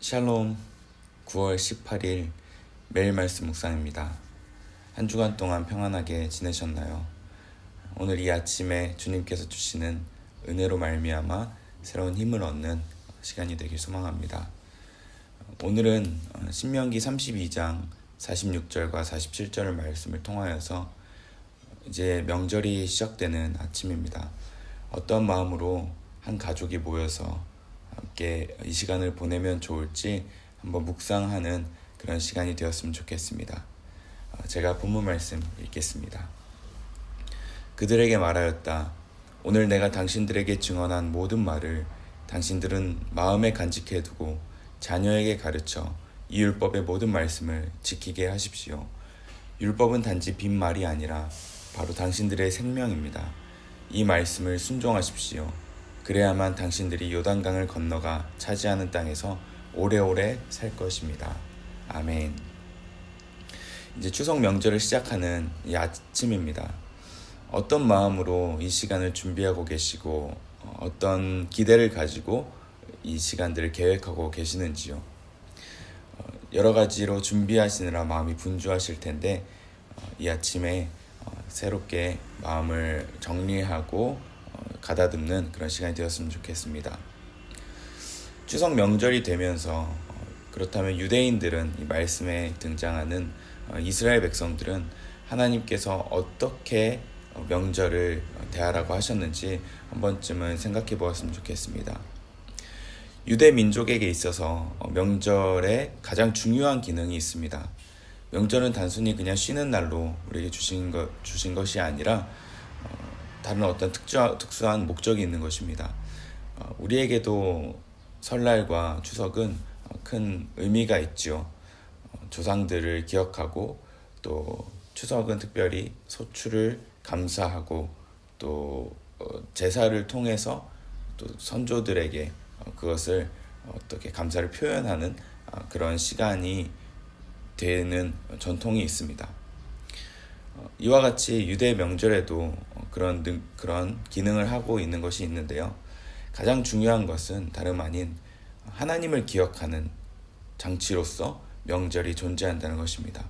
샬롬. 9월 18일 매일 말씀 묵상입니다. 한 주간 동안 평안하게 지내셨나요? 오늘 이 아침에 주님께서 주시는 은혜로 말미암아 새로운 힘을 얻는 시간이 되길 소망합니다. 오늘은 신명기 32장 46절과 47절의 말씀을 통하여서 이제 명절이 시작되는 아침입니다. 어떤 마음으로 한 가족이 모여서 함께 이 시간을 보내면 좋을지 한번 묵상하는 그런 시간이 되었으면 좋겠습니다. 제가 본문 말씀 읽겠습니다. 그들에게 말하였다. 오늘 내가 당신들에게 증언한 모든 말을 당신들은 마음에 간직해 두고 자녀에게 가르쳐 이 율법의 모든 말씀을 지키게 하십시오. 율법은 단지 빈말이 아니라 바로 당신들의 생명입니다. 이 말씀을 순종하십시오. 그래야만 당신들이 요단강을 건너가 차지하는 땅에서 오래오래 살 것입니다. 아멘. 이제 추석 명절을 시작하는 이 아침입니다. 어떤 마음으로 이 시간을 준비하고 계시고 어떤 기대를 가지고 이 시간들을 계획하고 계시는지요. 여러 가지로 준비하시느라 마음이 분주하실 텐데 이 아침에 새롭게 마음을 정리하고 가다듬는 그런 시간이 되었으면 좋겠습니다. 추석 명절이 되면서 그렇다면 유대인들은 이 말씀에 등장하는 이스라엘 백성들은 하나님께서 어떻게 명절을 대하라고 하셨는지 한 번쯤은 생각해 보았으면 좋겠습니다. 유대 민족에게 있어서 명절에 가장 중요한 기능이 있습니다. 명절은 단순히 그냥 쉬는 날로 우리에게 주신 것이 아니라 다른 어떤 특수한 목적이 있는 것입니다. 우리에게도 설날과 추석은 큰 의미가 있죠. 조상들을 기억하고 또 추석은 특별히 소출을 감사하고 또 제사를 통해서 또 선조들에게 그것을 어떻게 감사를 표현하는 그런 시간이 되는 전통이 있습니다. 이와 같이 유대 명절에도 그런 기능을 하고 있는 것이 있는데요. 가장 중요한 것은 다름 아닌 하나님을 기억하는 장치로서 명절이 존재한다는 것입니다.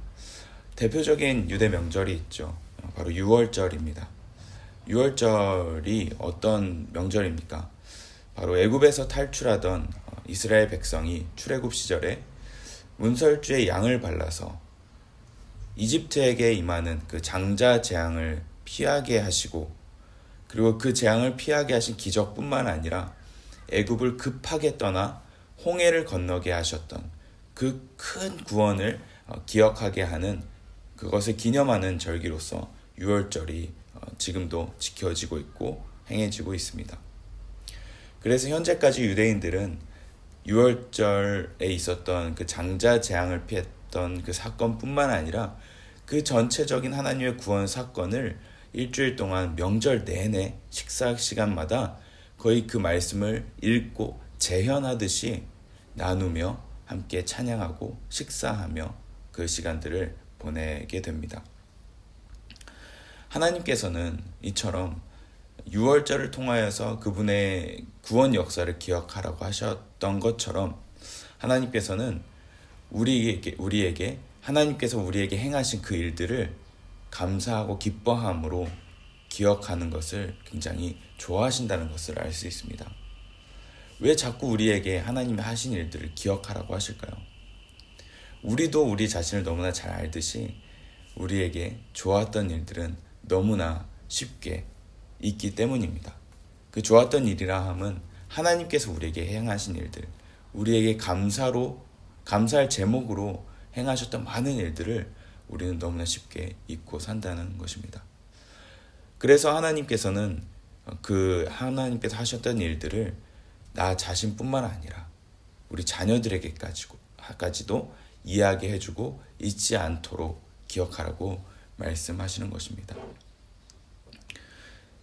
대표적인 유대 명절이 있죠. 바로 유월절입니다. 유월절이 어떤 명절입니까? 바로 애굽에서 탈출하던 이스라엘 백성이 출애굽 시절에 문설주에 양을 발라서 이집트에게 임하는 그 장자 재앙을 피하게 하시고 그리고 그 재앙을 피하게 하신 기적뿐만 아니라 애굽을 급하게 떠나 홍해를 건너게 하셨던 그 큰 구원을 기억하게 하는 그것을 기념하는 절기로서 유월절이 지금도 지켜지고 있고 행해지고 있습니다. 그래서 현재까지 유대인들은 유월절에 있었던 그 장자 재앙을 피했던 그 사건뿐만 아니라 그 전체적인 하나님의 구원 사건을 일주일 동안 명절 내내 식사 시간마다 거의 그 말씀을 읽고 재현하듯이 나누며 함께 찬양하고 식사하며 그 시간들을 보내게 됩니다. 하나님께서는 이처럼 유월절을 통하여서 그분의 구원 역사를 기억하라고 하셨던 것처럼 하나님께서는 우리에게 하나님께서 우리에게 행하신 그 일들을 감사하고 기뻐함으로 기억하는 것을 굉장히 좋아하신다는 것을 알 수 있습니다. 왜 자꾸 우리에게 하나님이 하신 일들을 기억하라고 하실까요? 우리도 우리 자신을 너무나 잘 알듯이 우리에게 좋았던 일들은 너무나 쉽게 있기 때문입니다. 그 좋았던 일이라 함은 하나님께서 우리에게 행하신 일들, 우리에게 감사할 제목으로 행하셨던 많은 일들을 우리는 너무나 쉽게 잊고 산다는 것입니다. 그래서 하나님께서는 하나님께서 하셨던 일들을 나 자신뿐만 아니라 우리 자녀들에게까지도 이해하게 해주고 잊지 않도록 기억하라고 말씀하시는 것입니다.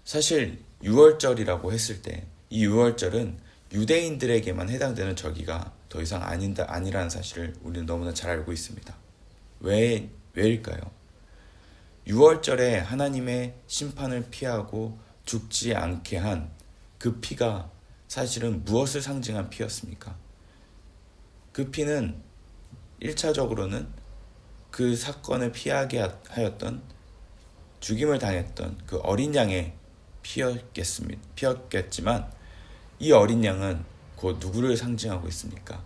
사실 유월절이라고 했을 때 이 유월절은 유대인들에게만 해당되는 절기가 더 이상 아니라는 사실을 우리는 너무나 잘 알고 있습니다. 왜일까요? 유월절에 하나님의 심판을 피하고 죽지 않게 한 그 피가 사실은 무엇을 상징한 피였습니까? 그 피는 1차적으로는 그 사건을 피하게 하였던, 죽임을 당했던 그 어린 양의 피였겠지만, 이 어린 양은 곧 누구를 상징하고 있습니까?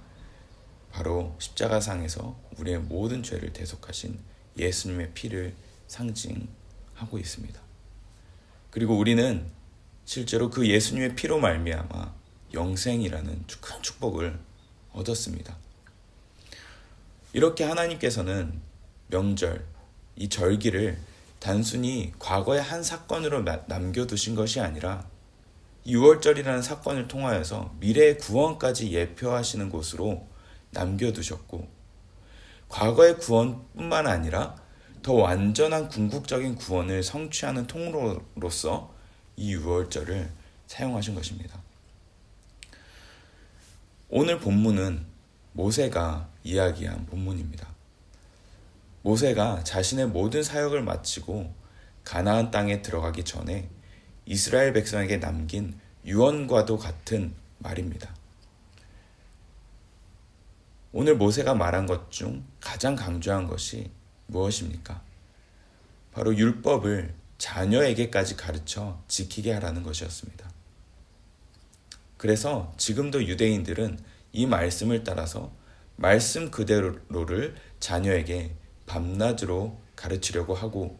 바로 십자가상에서 우리의 모든 죄를 대속하신 예수님의 피를 상징하고 있습니다. 그리고 우리는 실제로 그 예수님의 피로 말미암아 영생이라는 큰 축복을 얻었습니다. 이렇게 하나님께서는 명절, 이 절기를 단순히 과거의 한 사건으로 남겨두신 것이 아니라 6월절이라는 사건을 통하여서 미래의 구원까지 예표하시는 곳으로 남겨두셨고, 과거의 구원뿐만 아니라 더 완전한 궁극적인 구원을 성취하는 통로로서 이 6월절을 사용하신 것입니다. 오늘 본문은 모세가 이야기한 본문입니다. 모세가 자신의 모든 사역을 마치고 가나안 땅에 들어가기 전에 이스라엘 백성에게 남긴 유언과도 같은 말입니다. 오늘 모세가 말한 것 중 가장 강조한 것이 무엇입니까? 바로 율법을 자녀에게까지 가르쳐 지키게 하라는 것이었습니다. 그래서 지금도 유대인들은 이 말씀을 따라서 말씀 그대로를 자녀에게 밤낮으로 가르치려고 하고,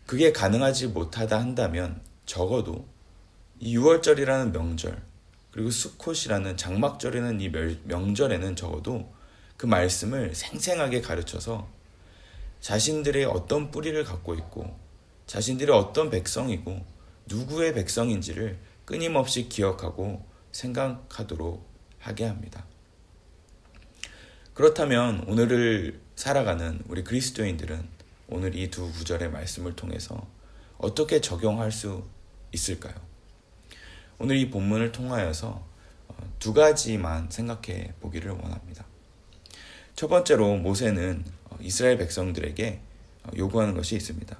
그게 가능하지 못하다 한다면 적어도 이 6월절이라는 명절, 그리고 수콧이라는 장막절이라는 이 명절에는 적어도 그 말씀을 생생하게 가르쳐서 자신들의 어떤 뿌리를 갖고 있고, 자신들이 어떤 백성이고 누구의 백성인지를 끊임없이 기억하고 생각하도록 하게 합니다. 그렇다면 오늘을 살아가는 우리 그리스도인들은 오늘 이 두 구절의 말씀을 통해서 어떻게 적용할 수 있을까요? 오늘 이 본문을 통하여서 두 가지만 생각해 보기를 원합니다. 첫 번째로 모세는 이스라엘 백성들에게 요구하는 것이 있습니다.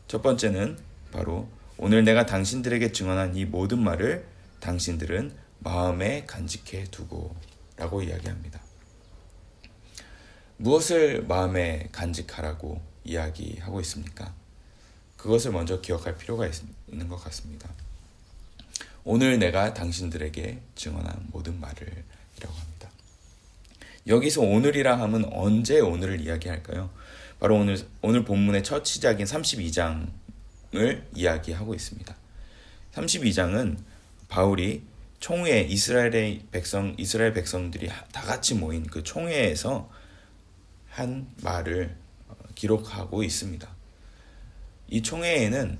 첫 번째는 바로 오늘 내가 당신들에게 증언한 이 모든 말을 당신들은 마음에 간직해 두고 라고 이야기합니다. 무엇을 마음에 간직하라고 이야기하고 있습니까? 그것을 먼저 기억할 필요가 있는 것 같습니다. 오늘 내가 당신들에게 증언한 모든 말을 이라고 합니다. 여기서 오늘이라 하면 언제 오늘을 이야기할까요? 바로 오늘 본문의 첫 시작인 32장을 이야기하고 있습니다. 32장은 바울이 총회, 이스라엘 백성들이 다 같이 모인 그 총회에서 한 말을 기록하고 있습니다. 이 총회에는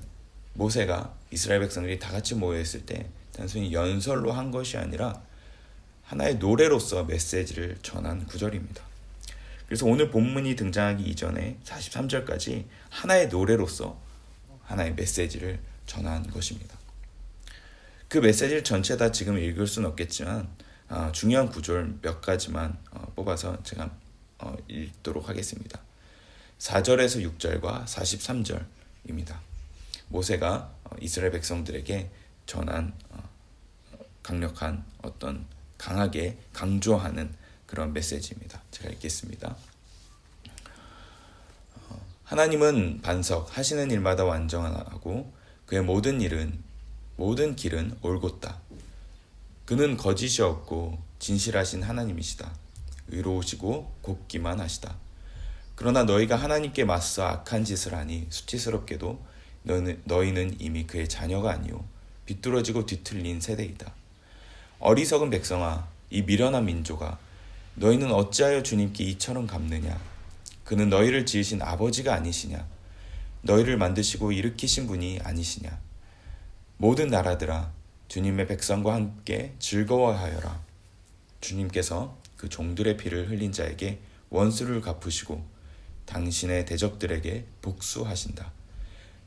모세가 이스라엘 백성들이 다 같이 모여있을 때 단순히 연설로 한 것이 아니라 하나의 노래로서 메시지를 전한 구절입니다. 그래서 오늘 본문이 등장하기 이전에 43절까지 하나의 노래로서 하나의 메시지를 전한 것입니다. 그 메시지를 전체 다 지금 읽을 수는 없겠지만 중요한 구절 몇 가지만 뽑아서 제가 읽도록 하겠습니다. 4절에서 6절과 43절입니다. 모세가 이스라엘 백성들에게 전한 강력한 어떤 강하게 강조하는 그런 메시지입니다. 제가 읽겠습니다. 하나님은 반석 하시는 일마다 완전하고 그의 모든 길은 올곧다. 그는 거짓이 없고 진실하신 하나님이시다. 의로우시고 곱기만 하시다. 그러나 너희가 하나님께 맞서 악한 짓을 하니 수치스럽게도 너희는 이미 그의 자녀가 아니요 비뚤어지고 뒤틀린 세대이다. 어리석은 백성아, 이 미련한 민족아, 너희는 어찌하여 주님께 이처럼 갚느냐? 그는 너희를 지으신 아버지가 아니시냐? 너희를 만드시고 일으키신 분이 아니시냐? 모든 나라들아, 주님의 백성과 함께 즐거워하여라. 주님께서 그 종들의 피를 흘린 자에게 원수를 갚으시고 당신의 대적들에게 복수하신다.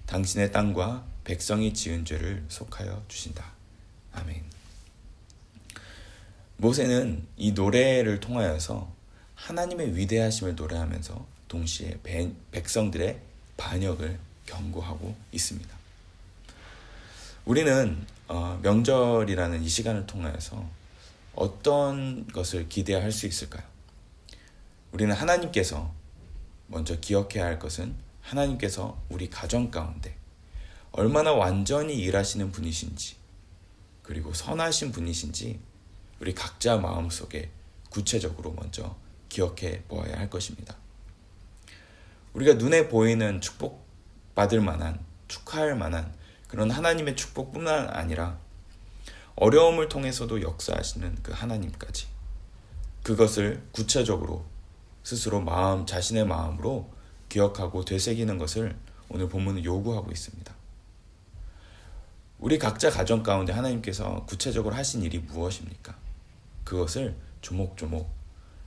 당신의 땅과 백성이 지은 죄를 속하여 주신다. 아멘. 모세는 이 노래를 통하여서 하나님의 위대하심을 노래하면서 동시에 백성들의 반역을 경고하고 있습니다. 우리는 명절이라는 이 시간을 통하여서 어떤 것을 기대할 수 있을까요? 우리는 하나님께서 먼저 기억해야 할 것은 하나님께서 우리 가정 가운데 얼마나 완전히 일하시는 분이신지, 그리고 선하신 분이신지 우리 각자 마음속에 구체적으로 먼저 기억해 보아야 할 것입니다. 우리가 눈에 보이는 축복받을 만한, 축하할 만한 그런 하나님의 축복뿐만 아니라 어려움을 통해서도 역사하시는 그 하나님까지, 그것을 구체적으로 스스로 자신의 마음으로 기억하고 되새기는 것을 오늘 본문은 요구하고 있습니다. 우리 각자 가정 가운데 하나님께서 구체적으로 하신 일이 무엇입니까? 그것을 조목조목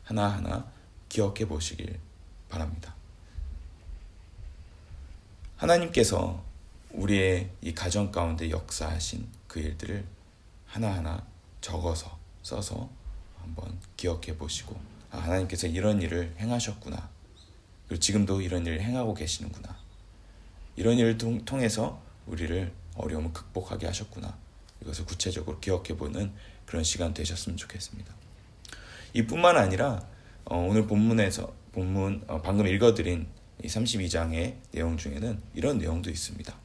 하나하나 기억해 보시길 바랍니다. 하나님께서 우리의 이 가정 가운데 역사하신 그 일들을 하나하나 적어서 써서 한번 기억해 보시고, 하나님께서 이런 일을 행하셨구나, 그리고 지금도 이런 일을 행하고 계시는구나, 이런 일을 통해서 우리를 어려움을 극복하게 하셨구나, 이것을 구체적으로 기억해 보는 그런 시간 되셨으면 좋겠습니다. 이뿐만 아니라 오늘 방금 읽어드린 이 32장의 내용 중에는 이런 내용도 있습니다.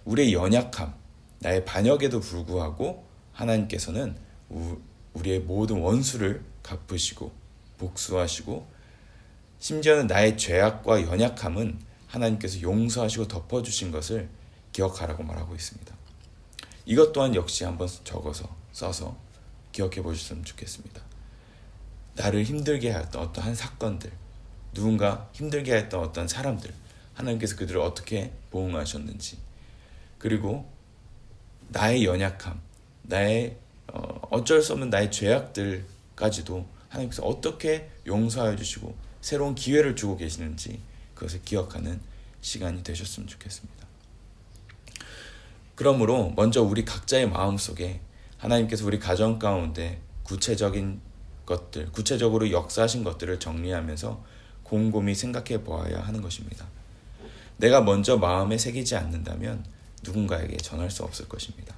우리의 연약함, 나의 반역에도 불구하고 하나님께서는 우리의 모든 원수를 갚으시고 복수하시고, 심지어는 나의 죄악과 연약함은 하나님께서 용서하시고 덮어주신 것을 기억하라고 말하고 있습니다. 이것 또한 역시 한번 적어서 써서 기억해 보셨으면 좋겠습니다. 나를 힘들게 하였던 어떠한 사건들, 누군가 힘들게 했던 어떤 사람들, 하나님께서 그들을 어떻게 보응하셨는지, 그리고 나의 연약함, 나의 어쩔 수 없는 나의 죄악들까지도 하나님께서 어떻게 용서하여 주시고 새로운 기회를 주고 계시는지, 그것을 기억하는 시간이 되셨으면 좋겠습니다. 그러므로 먼저 우리 각자의 마음속에 하나님께서 우리 가정 가운데 구체적인 것들, 구체적으로 역사하신 것들을 정리하면서 곰곰이 생각해 보아야 하는 것입니다. 내가 먼저 마음에 새기지 않는다면 누군가에게 전할 수 없을 것입니다.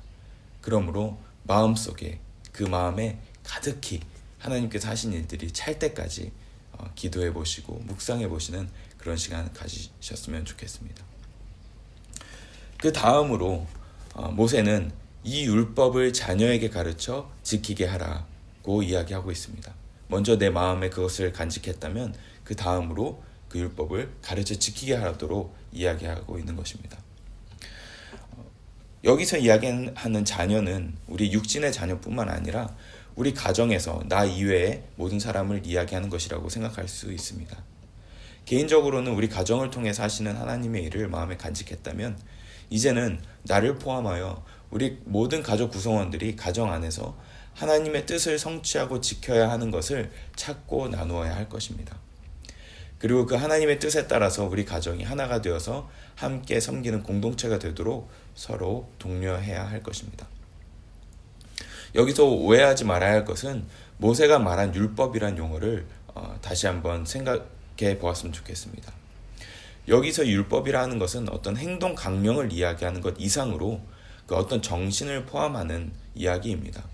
그러므로 마음속에, 그 마음에 가득히 하나님께서 하신 일들이 찰 때까지 기도해 보시고 묵상해 보시는 그런 시간 가지셨으면 좋겠습니다. 그 다음으로 모세는 이 율법을 자녀에게 가르쳐 지키게 하라고 이야기하고 있습니다. 먼저 내 마음에 그것을 간직했다면 그 다음으로 그 율법을 가르쳐 지키게 하도록 이야기하고 있는 것입니다. 여기서 이야기하는 자녀는 우리 육신의 자녀뿐만 아니라 우리 가정에서 나 이외의 모든 사람을 이야기하는 것이라고 생각할 수 있습니다. 개인적으로는 우리 가정을 통해서 하시는 하나님의 일을 마음에 간직했다면 이제는 나를 포함하여 우리 모든 가족 구성원들이 가정 안에서 하나님의 뜻을 성취하고 지켜야 하는 것을 찾고 나누어야 할 것입니다. 그리고 그 하나님의 뜻에 따라서 우리 가정이 하나가 되어서 함께 섬기는 공동체가 되도록 서로 독려해야 할 것입니다. 여기서 오해하지 말아야 할 것은 모세가 말한 율법이란 용어를 다시 한번 생각해 보았으면 좋겠습니다. 여기서 율법이라는 것은 어떤 행동 강령을 이야기하는 것 이상으로 그 어떤 정신을 포함하는 이야기입니다.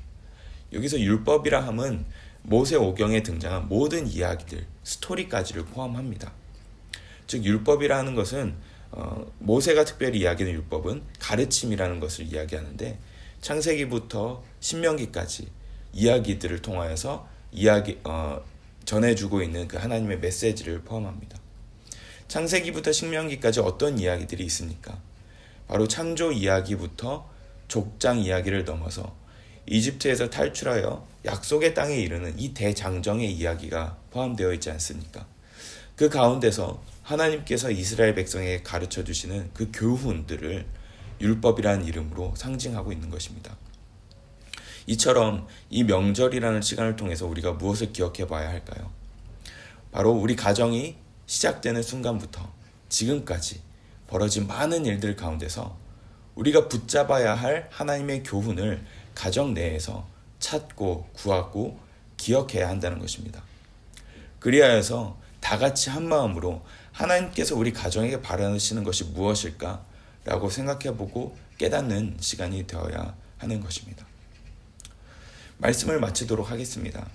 여기서 율법이라 함은 모세 오경에 등장한 모든 이야기들, 스토리까지를 포함합니다. 즉 율법이라는 것은 모세가 특별히 이야기하는 율법은 가르침이라는 것을 이야기하는데, 창세기부터 신명기까지 이야기들을 통하여서 전해주고 있는 그 하나님의 메시지를 포함합니다. 창세기부터 신명기까지 어떤 이야기들이 있습니까? 바로 창조 이야기부터 족장 이야기를 넘어서 이집트에서 탈출하여 약속의 땅에 이르는 이 대장정의 이야기가 포함되어 있지 않습니까? 그 가운데서 하나님께서 이스라엘 백성에게 가르쳐 주시는 그 교훈들을 율법이라는 이름으로 상징하고 있는 것입니다. 이처럼 이 명절이라는 시간을 통해서 우리가 무엇을 기억해 봐야 할까요? 바로 우리 가정이 시작되는 순간부터 지금까지 벌어진 많은 일들 가운데서 우리가 붙잡아야 할 하나님의 교훈을 가정 내에서 찾고 구하고 기억해야 한다는 것입니다. 그리하여서 다 같이 한 마음으로 하나님께서 우리 가정에게 바라시는 것이 무엇일까? 라고 생각해보고 깨닫는 시간이 되어야 하는 것입니다. 말씀을 마치도록 하겠습니다.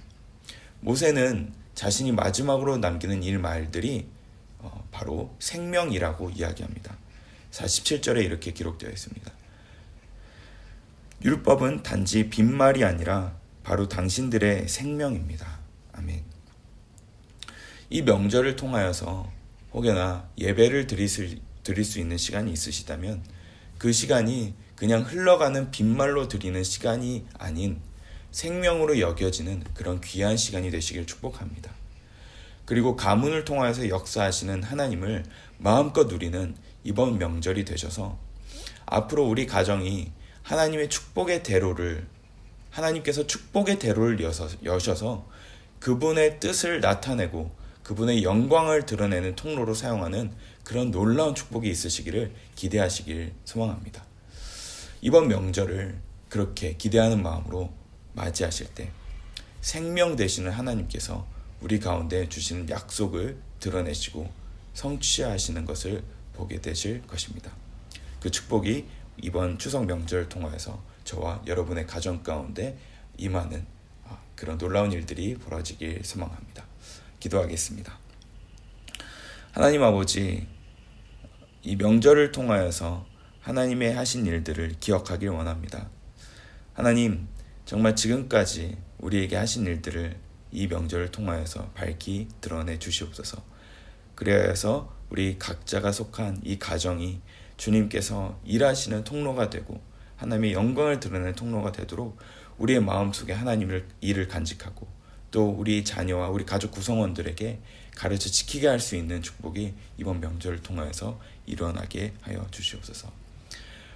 모세는 자신이 마지막으로 남기는 말들이 바로 생명이라고 이야기합니다. 47절에 이렇게 기록되어 있습니다. 율법은 단지 빈말이 아니라 바로 당신들의 생명입니다. 아멘. 이 명절을 통하여서 혹여나 예배를 드릴 수 있는 시간이 있으시다면 그 시간이 그냥 흘러가는 빈말로 드리는 시간이 아닌 생명으로 여겨지는 그런 귀한 시간이 되시길 축복합니다. 그리고 가문을 통하여서 역사하시는 하나님을 마음껏 누리는 이번 명절이 되셔서 앞으로 우리 가정이 하나님의 축복의 대로를, 하나님께서 축복의 대로를 여셔서 그분의 뜻을 나타내고 그분의 영광을 드러내는 통로로 사용하는 그런 놀라운 축복이 있으시기를 기대하시길 소망합니다. 이번 명절을 그렇게 기대하는 마음으로 맞이하실 때 생명 되시는 하나님께서 우리 가운데 주시는 약속을 드러내시고 성취하시는 것을 보게 되실 것입니다. 그 축복이 이번 추석 명절을 통하여서 저와 여러분의 가정 가운데 임하는 그런 놀라운 일들이 벌어지길 소망합니다. 기도하겠습니다. 하나님 아버지, 이 명절을 통하여서 하나님의 하신 일들을 기억하길 원합니다. 하나님, 정말 지금까지 우리에게 하신 일들을 이 명절을 통하여서 밝히 드러내 주시옵소서. 그래서 우리 각자가 속한 이 가정이 주님께서 일하시는 통로가 되고 하나님의 영광을 드러내는 통로가 되도록 우리의 마음속에 하나님의 일을 간직하고 또 우리 자녀와 우리 가족 구성원들에게 가르쳐 지키게 할 수 있는 축복이 이번 명절을 통하여서 일어나게 하여 주시옵소서.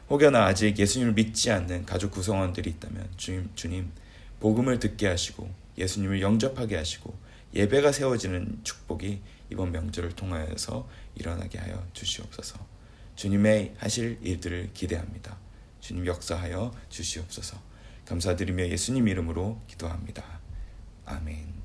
혹여나 아직 예수님을 믿지 않는 가족 구성원들이 있다면 주님 복음을 듣게 하시고 예수님을 영접하게 하시고 예배가 세워지는 축복이 이번 명절을 통하여서 일어나게 하여 주시옵소서. 주님의 하실 일들을 기대합니다. 주님 역사하여 주시옵소서. 감사드리며 예수님 이름으로 기도합니다. 아멘.